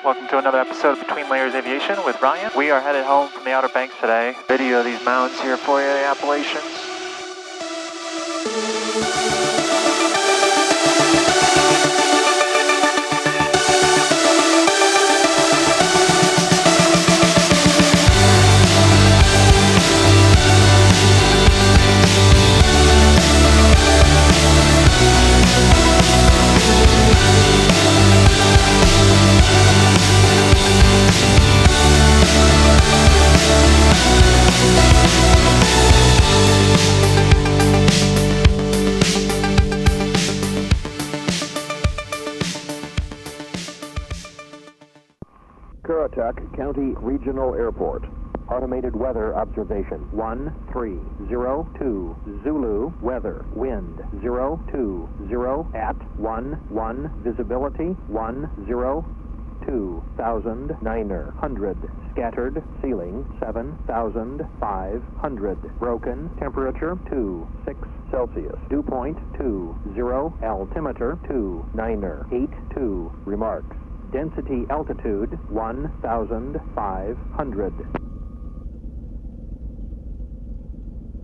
Welcome to another episode of Between Layers Aviation with Ryan. We are headed home from the Outer Banks today. Video of these mountains here for you, the Appalachians. County Regional Airport. Automated weather observation. 1302 Zulu weather. Wind 020 at 11. Visibility 102,000 900. Scattered ceiling 7,500. Broken temperature 26 Celsius. Dew point 20. Altimeter 2982. Remarks. Density altitude 1,500.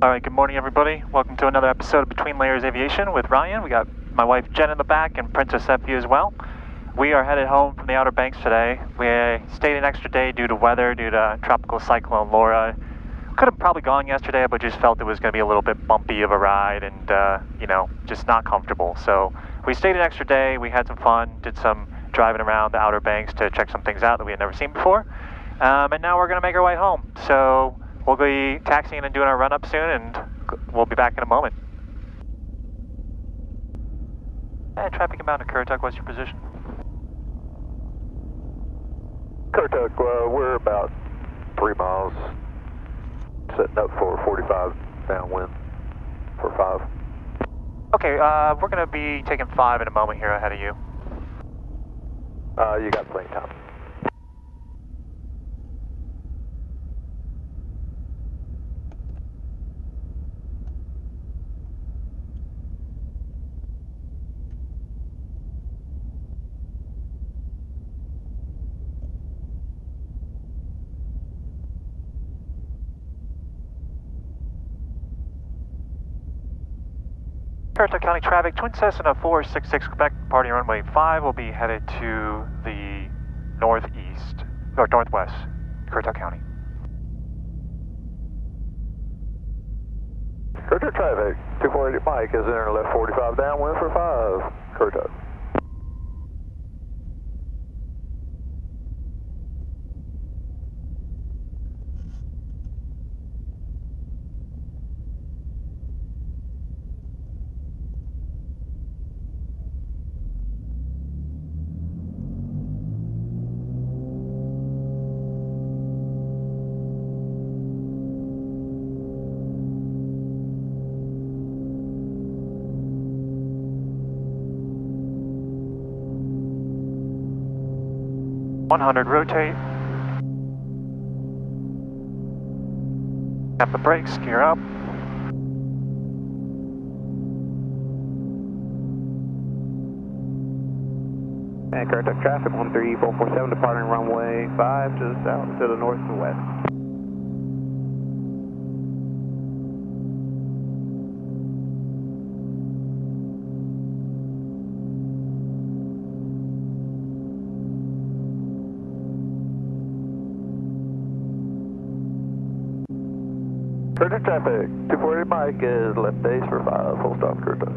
All right, good morning, everybody. Welcome to another episode of Between Layers Aviation with Ryan. We got my wife Jen in the back and Princess Effie as well. We are headed home from the Outer Banks today. We stayed an extra day due to weather, due to Tropical Cyclone Laura. Could have probably gone yesterday, but just felt it was going to be a little bit bumpy of a ride and, just not comfortable. So we stayed an extra day. We had some fun, did some driving around the Outer Banks to check some things out that we had never seen before. And now we're going to make our way home. So we'll be taxiing and doing our run-up soon, and we'll be back in a moment. And traffic inbound to Currituck, what's your position? Currituck, we're about 3 miles, setting up for 45 downwind for 5. Okay, we're going to be taking 5 in a moment here ahead of you. You got plenty of time. Currituck County traffic, Twin Cessna 466 Quebec, departing runway 5 will be headed to the northeast, or northwest, Currituck County. Currituck traffic, 2480 Mike is entering left 45 downwind for 5, Currituck. Rotate. Tap the brakes, gear up. And Currituck traffic 13447 departing runway 5 to the south, to the north and west. Currituck traffic, 2480 Mike is left base for 5, full stop Currituck.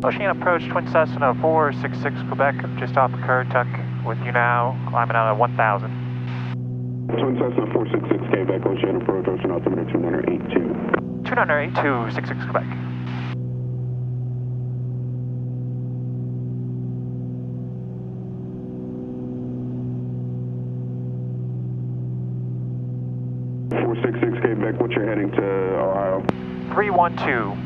Ocean approach, Twin Cessna 466 Quebec, just off of Currituck, with you now, climbing out at 1,000. Twin Cessna 466 Quebec, Ocean approach, Ocean altimeter 2982. 2982, 66 Quebec. Quebec, what's your heading to Ohio? 312.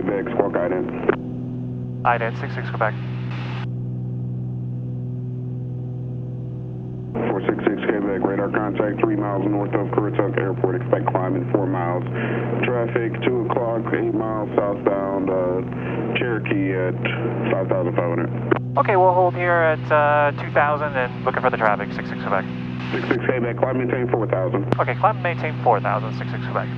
Quebec, squawk ident. Ident 66 Quebec. 466 Quebec, radar contact 3 miles north of Currituck Airport. Expect climb in 4 miles. Traffic 2 o'clock, 8 miles southbound Cherokee at 5,500. Okay, we'll hold here at 2,000 and looking for the traffic, 66 Quebec. 66 Quebec, climb maintain 4,000. Okay, climb and maintain 4,000, 66 Quebec.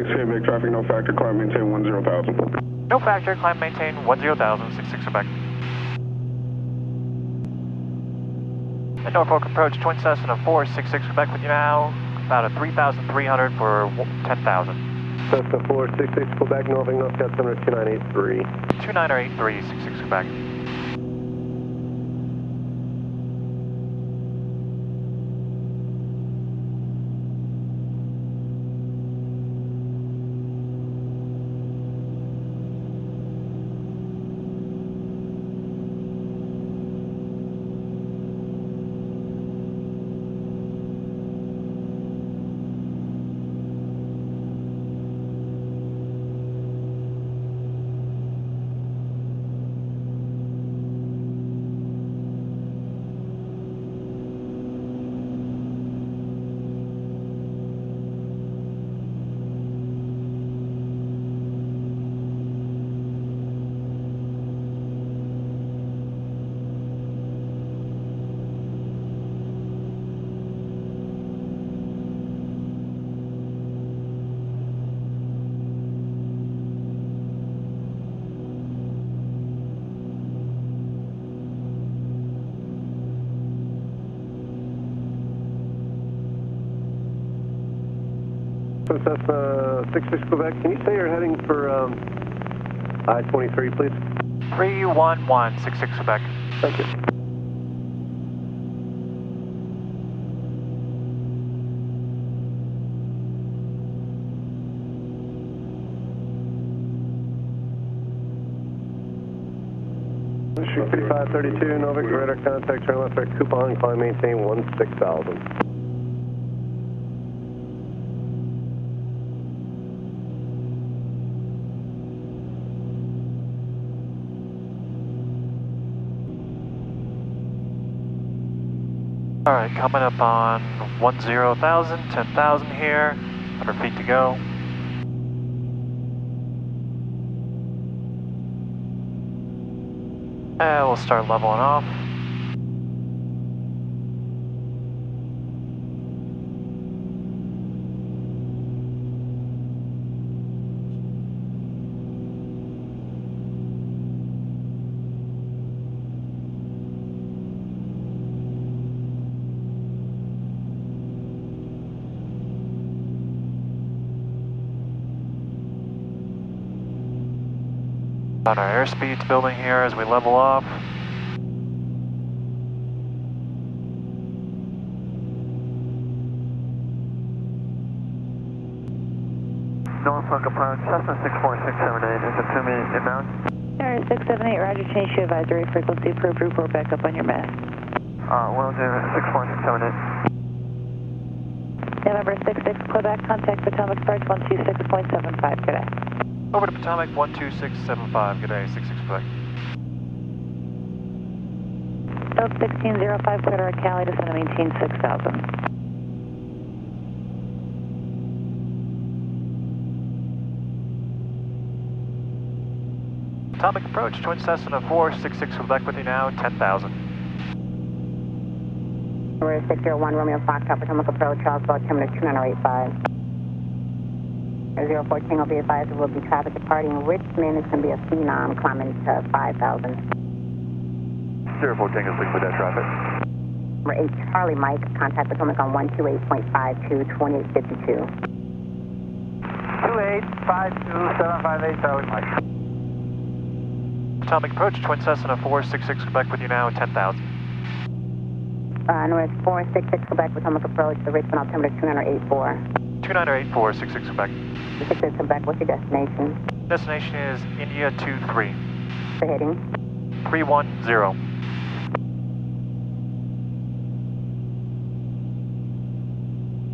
Quebec, traffic no factor, climb maintain 10,000. No factor, climb maintain 10,000, 66 Quebec. And Norfolk approach, Twin Cessna 466 Quebec with you now, about a 3,300 for 10,000. Cessna 466 Quebec, Norfolk, North Cessna 2983. 2983, 66 Quebec. Twin Cessna 66 Quebec, can you say you're heading for I-23, please? 311, 66 Quebec. Thank you. Issue 5532, Norfolk, radar contact, turn left at Coupon, climb maintain 16,000. Alright, coming up on 10,000, 10,000 here, 100 feet to go. And we'll start leveling off. On our airspeed's building here as we level off. Norfolk approach, Cessna 64678, is a 2-minute inbound. Air 678, roger, change to advisory frequency, approved, report back up on your mast. Will do, 64678. November 66 Quebec, contact Potomac approach 126.75, good day. Over to Potomac 12675, good day, 66 Quebec. Oak 1605, clear to Cali, descend to maintain 6,000. Potomac approach, Twin Cessna 466 Quebec with you now, 10,000. We're 601 Romeo Foxtrot, Potomac approach, Charles Boat, terminal 2985. 014 will be advised there will be traffic departing Richmond. It's going to be a Phenom climbing to 5,000. 014 is linked with that traffic. Number 8 Charlie Mike, contact Potomac on 128.52, 2852. 668-52758 Charlie Mike. Atomic approach, Twin Cessna 466 Quebec with you now at 10,000. North 466 Quebec, Potomac approach, the Richmond altimeter 2984. 2984, 66 Quebec. 66 Quebec, what's your destination? Destination is India 23. The heading? 310.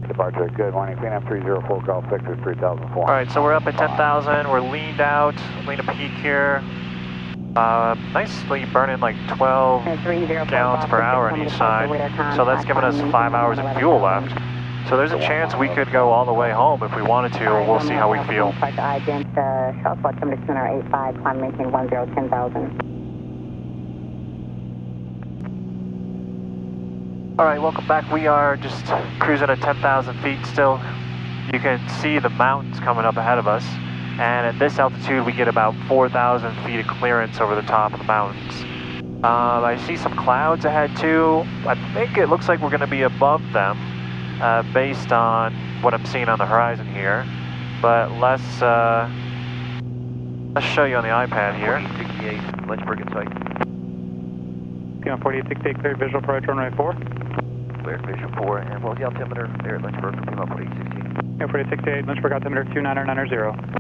Departure, good morning, PNM 304, Golf Victor 3004. Alright, so we're up at 10,000, we're leaned out, lean a peak here. Nicely burning like 12 gallons per hour on each side, so that's giving us 5 hours of fuel left. So there's a chance we could go all the way home if we wanted to. We'll see how we feel. Ident, Charles altimeter 2985, climb maintain 10,000. Alright, welcome back. We are just cruising at 10,000 feet still. You can see the mountains coming up ahead of us. And at this altitude, we get about 4,000 feet of clearance over the top of the mountains. I see some clouds ahead too. I think it looks like we're going to be above them based on what I'm seeing on the horizon here. But let's show you on the iPad here. 4868, Lynchburg in sight. PM 4868, clear visual approach, runway 4. Clear visual 4, and what was the altimeter there at Lynchburg for PM 4868? PM 4868, Lynchburg altimeter 2990.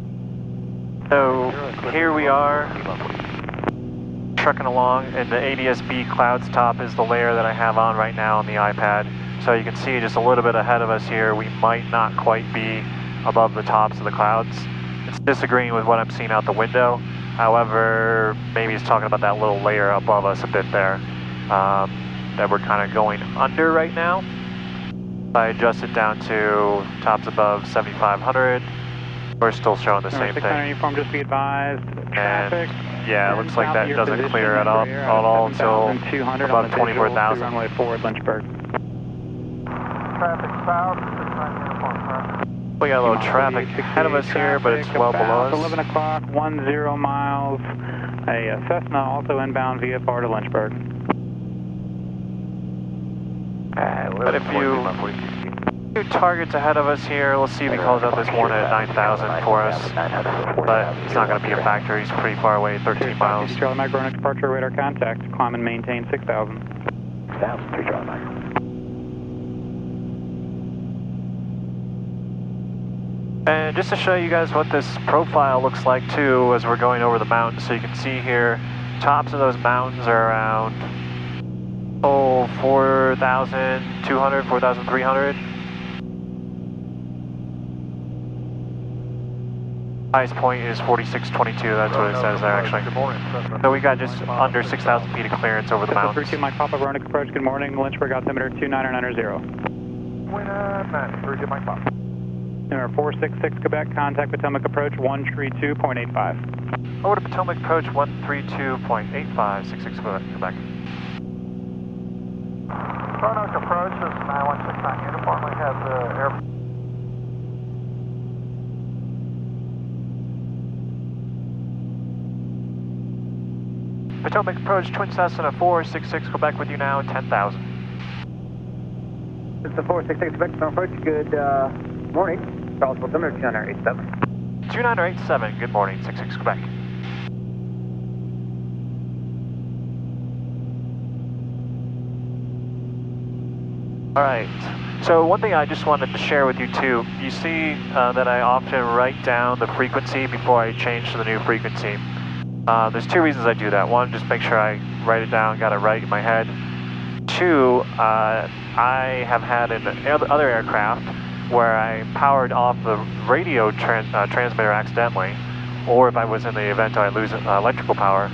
So here we are, trucking along, and the ADS-B clouds top is the layer that I have on right now on the iPad. So you can see just a little bit ahead of us here, we might not quite be above the tops of the clouds. It's disagreeing with what I'm seeing out the window. However, maybe it's talking about that little layer above us a bit there that we're kind of going under right now. If I adjust it down to tops above 7,500, we're still showing the same thing. Uniform, just be advised. Traffic. And yeah, it looks like that doesn't clear at all until about 24,000. Runway forward, Lynchburg. Traffic south, 69 uniform, sir. We got a little traffic ahead of us here, but it's well below us. 11 o'clock, 10 miles. A Cessna also inbound VFR to Lynchburg. But if you two targets ahead of us here, let's see if he calls out this one at 9,000 for us. But it's not going to be a factor. He's pretty far away, 13 miles. Charlie Mike, running departure radar contact. Climb and maintain 6,000. 6,000, 3 Charlie Mike. And just to show you guys what this profile looks like too as we're going over the mountains, so you can see here, tops of those mountains are around 4,200, 4,300. Highest point is 4622, that's what it says there actually. Good morning. So we got just under 6,000 feet of clearance over the mountains. 32 Mike Papa, Roanoke approach, good morning. Lynchburg altimeter 2990. Winner, 32 Mike Papa. Number 466 Quebec, contact Potomac approach 132.85. Over to Potomac approach 132.85, 66 Quebec. Roanoke approach, this is 9169 uniform. We have the air. Potomac approach, Twin Cessna 466 Quebec with you now, 10,000. This is the 466 Quebec, approach, good morning. Charles altimeter 2987. 2987, good morning, 66 Quebec. Alright, so one thing I just wanted to share with you too, you see that I often write down the frequency before I change to the new frequency. There's two reasons I do that. One, just make sure I write it down, got it right in my head. Two, I have had in other aircraft where I powered off the radio transmitter accidentally, or if I was in the event I lose electrical power,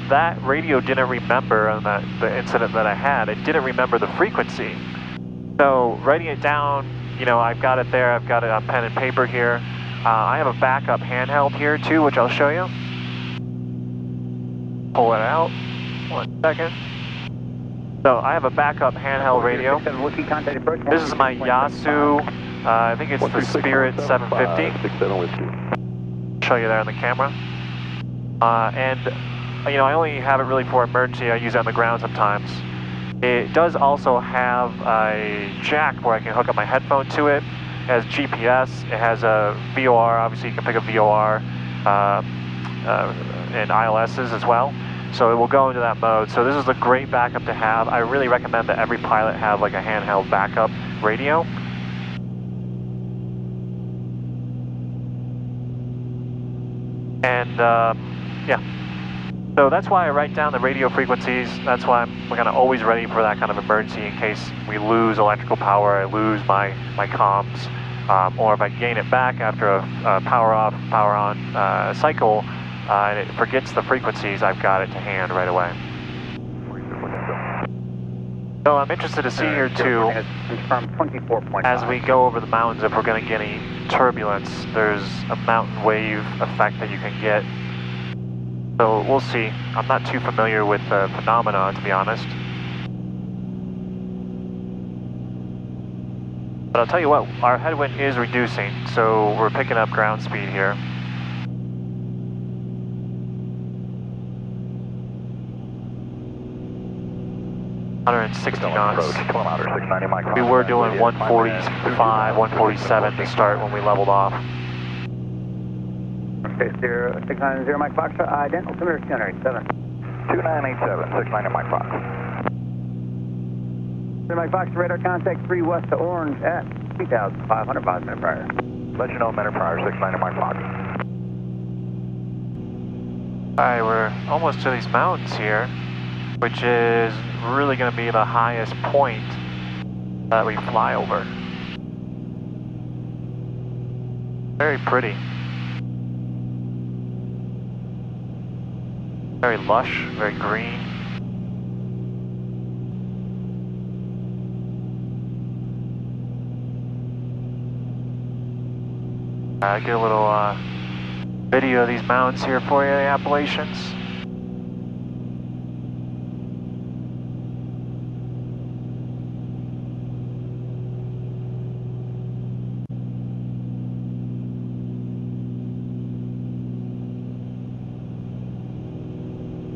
that radio didn't remember on the incident that I had. It didn't remember the frequency. So writing it down, you know, I've got it there. I've got it on pen and paper here. I have a backup handheld here too, which I'll show you. Pull it out. 1 second. So I have a backup handheld radio. This is my Yasu, I think it's the Spirit 750. Show you there on the camera. And you know, I only have it really for emergency. I use it on the ground sometimes. It does also have a jack where I can hook up my headphone to it. has GPS, it has a VOR, obviously you can pick up VOR, and ILSs as well. So it will go into that mode. So this is a great backup to have. I really recommend that every pilot have like a handheld backup radio. And yeah, so that's why I write down the radio frequencies. That's why we're kind of always ready for that kind of emergency in case we lose electrical power, I lose my comms, or if I gain it back after a power off, power on cycle, and it forgets the frequencies, I've got it to hand right away. So I'm interested to see here too, as we go over the mountains, if we're going to get any turbulence. There's a mountain wave effect that you can get. So we'll see. I'm not too familiar with the phenomena, to be honest. But I'll tell you what, our headwind is reducing, so we're picking up ground speed here. $160 knots. We were doing 145, 147 to start when we leveled off. Okay, 690 Mike Fox, ident, altimeter 287. 2987, 690 Mike Fox. Mike Fox, radar contact 3 west to orange at 3,500 5 minute prior. Let you know minute prior, 690 Mike Fox. Alright, we're almost to these mountains here, which is really going to be the highest point that we fly over. Very pretty. Very lush, very green. I'll get a little video of these mountains here for you, the Appalachians.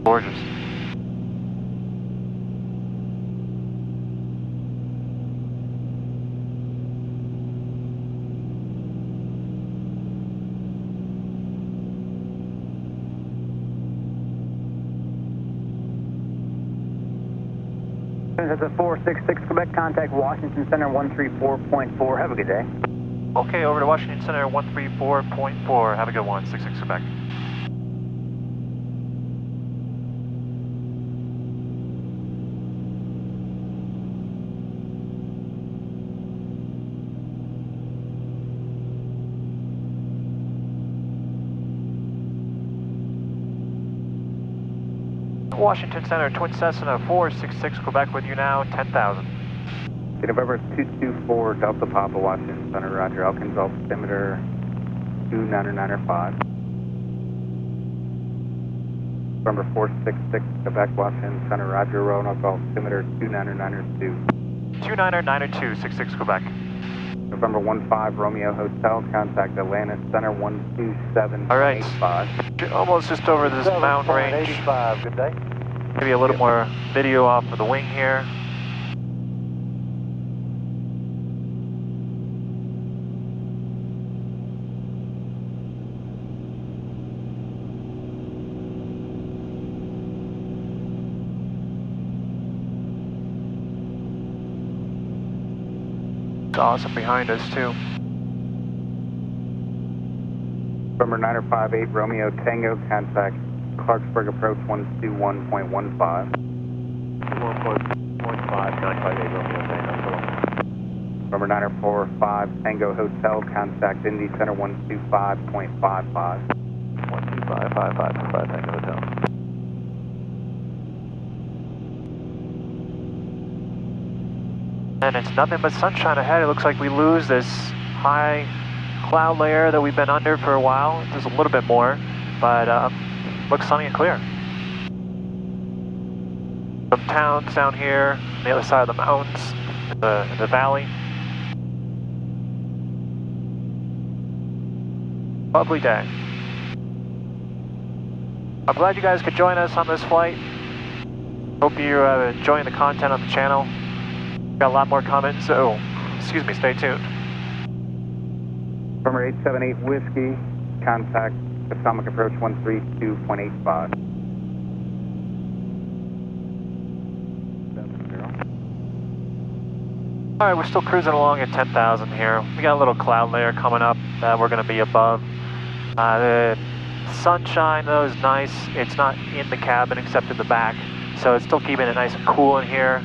Gorgeous. That's a 466 Quebec, contact Washington Center 134.4. Have a good day. Okay, over to Washington Center 134.4. Have a good one, 66 Quebec. Washington Center, Twin Cessna 466 Quebec with you now, 10,000. November 224 Delta Papa, Washington Center, roger. Elkins altimeter 2995. November 466 Quebec, Washington Center, roger. Roanoke altimeter 2992. 2992, 66 Quebec. November 15 Romeo Hotel, contact Atlanta Center 12785. All right, almost just over this mountain range. 85, good day. Maybe a little more video off of the wing here. It's awesome behind us too. November 958 Romeo Tango, contact Clarksburg approach 121.15. 1.5, 958 Romeo Tango. November 945 Tango Hotel, contact Indy Center 125.55. 125.55 Tango Hotel. And it's nothing but sunshine ahead. It looks like we lose this high cloud layer that we've been under for a while. There's a little bit more, but looks sunny and clear. Some towns down here on the other side of the mountains, in the valley. Lovely day. I'm glad you guys could join us on this flight. Hope you're enjoying the content on the channel. Got a lot more comments, so excuse me, stay tuned. Firmer 878 Whiskey, contact Potomac approach 132.85. All right, we're still cruising along at 10,000 here. We got a little cloud layer coming up that we're going to be above. The sunshine, though, is nice. It's not in the cabin except in the back, so it's still keeping it nice and cool in here.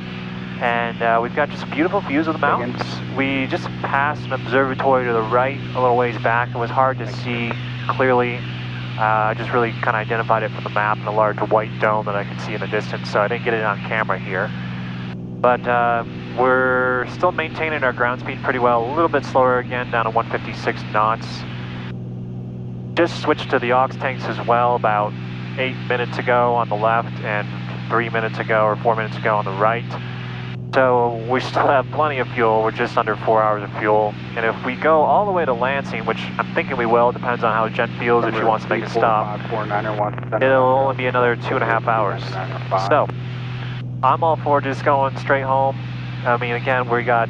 And we've got just beautiful views of the mountains. We just passed an observatory to the right a little ways back. It was hard to see clearly. I just really kind of identified it from the map and a large white dome that I could see in the distance, so I didn't get it on camera here. But we're still maintaining our ground speed pretty well, a little bit slower again, down to 156 knots. Just switched to the aux tanks as well about 8 minutes ago on the left and 3 minutes ago or 4 minutes ago on the right. So we still have plenty of fuel. We're just under 4 hours of fuel. And if we go all the way to Lansing, which I'm thinking we will, depends on how Jen feels if she wants to make a stop, it'll only be another 2.5 hours. So I'm all for just going straight home. I mean, again, we got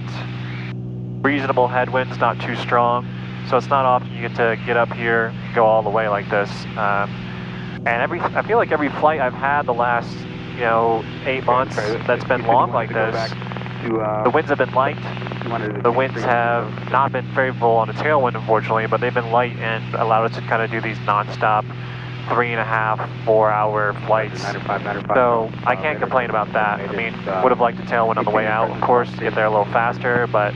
reasonable headwinds, not too strong. So it's not often you get to get up here and go all the way like this. And I feel like every flight I've had the last, 8 months that's been long like this, the winds have been light. The winds have not been favorable on the tailwind, unfortunately, but they've been light and allowed us to kind of do these non-stop 3.5, 4 hour flights. So I can't complain about that. I mean, would have liked a tailwind on the way out, of course, to get there a little faster, but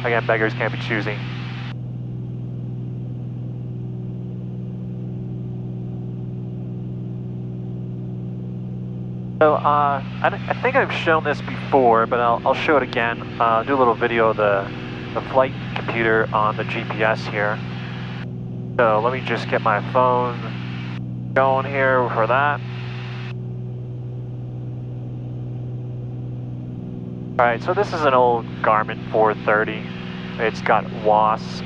again, beggars can't be choosy. So I think I've shown this before, but I'll show it again. Do a little video of the flight computer on the GPS here. So let me just get my phone going here for that. Alright, so this is an old Garmin 430. It's got WAS,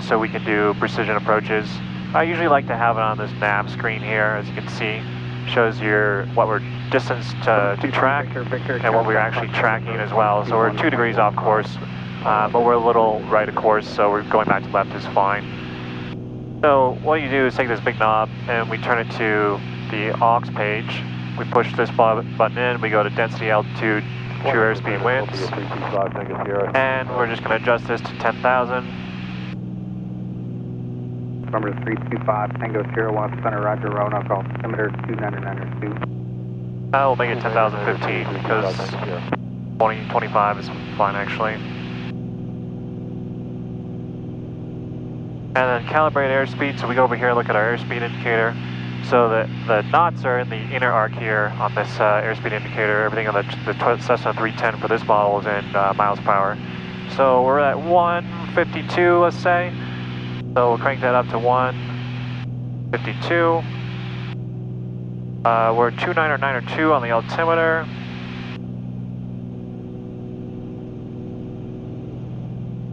so we can do precision approaches. I usually like to have it on this nav screen here, as you can see. Shows what we're distance to track and what we're actually tracking as well. So we're 2 degrees off course, but we're a little right of course, so we're going back to left is fine. So what you do is take this big knob and we turn it to the aux page. We push this button in, we go to density, altitude, true airspeed, winds, and we're just going to adjust this to 10,000. Number 325 Tango Sierra 1 Center, Roger, Roanoke, altimeter 29902. We'll make it 10,015 because 2025 is fine actually. And then calibrate airspeed, so we go over here and look at our airspeed indicator. So the knots are in the inner arc here on this airspeed indicator. Everything on the Cessna 310 for this model is in miles per hour. So we're at 152, let's say. So we'll crank that up to 152. We're 29902 on the altimeter.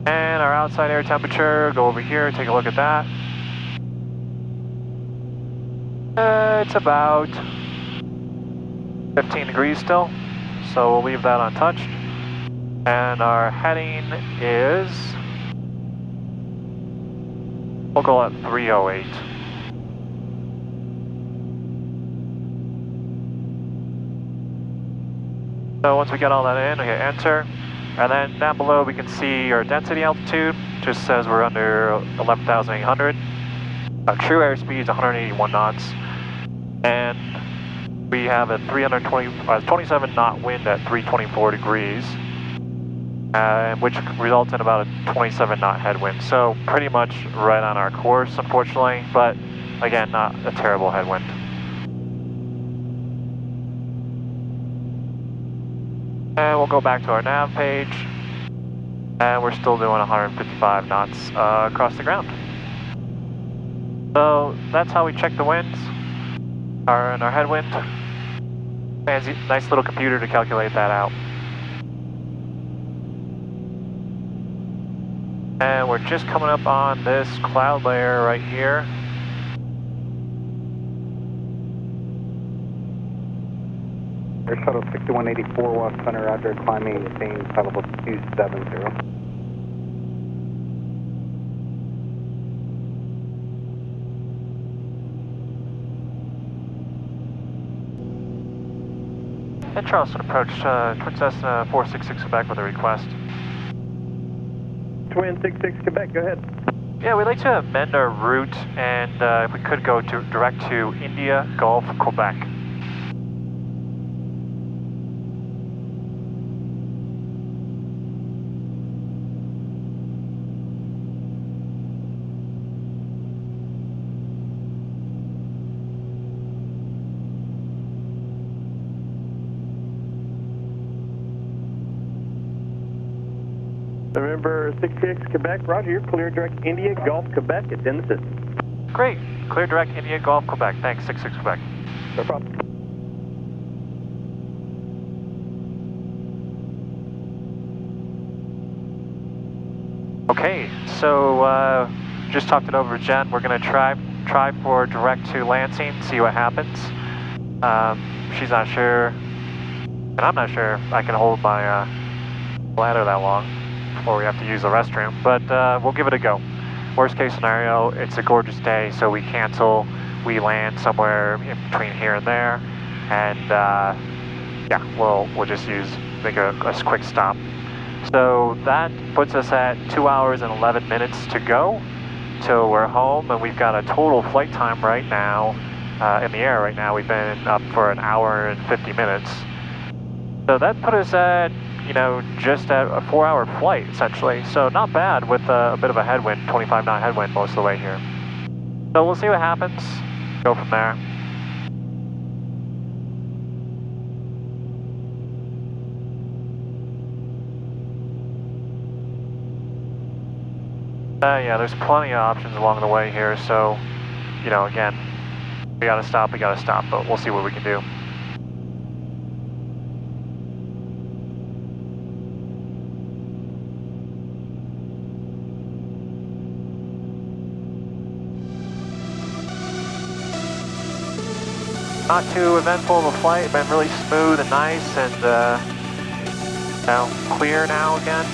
And our outside air temperature, go over here, take a look at that. It's about 15 degrees still, so we'll leave that untouched. And our heading is, we'll go at 308. So once we get all that in, we hit enter. And then down below we can see our density altitude, just says we're under 11,800. Our true airspeed is 181 knots. And we have a 27 knot wind at 324 degrees, which results in about a 27 knot headwind. So pretty much right on our course, unfortunately, but again, not a terrible headwind. And we'll go back to our nav page, and we're still doing 155 knots across the ground. So that's how we check the winds, and our headwind. Fancy, nice little computer to calculate that out. And we're just coming up on this cloud layer right here. Air Shuttle 6184 West Center, Roger, climb maintain, level 270. And Charleston approach, Twin Cessna 466 Quebec with a request. Twin 66 Quebec, go ahead. Yeah, we'd like to amend our route and if we could go direct to India, Gulf, Quebec. November 66 Quebec, roger, you're clear direct India, Gulf, Quebec, it's in the system. Great. Clear direct India, Gulf, Quebec. Thanks, 66 Quebec. No problem. Okay, so just talked it over with Jen. We're going to try for direct to Lansing, see what happens. She's not sure, and I'm not sure I can hold my bladder that long before we have to use the restroom, but we'll give it a go. Worst case scenario, it's a gorgeous day, so we cancel, we land somewhere in between here and there, and yeah, we'll just make a quick stop. So that puts us at 2 hours and 11 minutes to go till we're home, and we've got a total flight time right now, in the air right now, we've been up for an hour and 50 minutes. So that put us at, you know, just at a 4-hour flight, essentially. So not bad with a bit of a headwind, 25 knot headwind most of the way here. So we'll see what happens, go from there. Yeah, there's plenty of options along the way here, so, you know, again, we gotta stop, but we'll see what we can do. Not too eventful of a flight, been really smooth and nice and, you know, clear now again.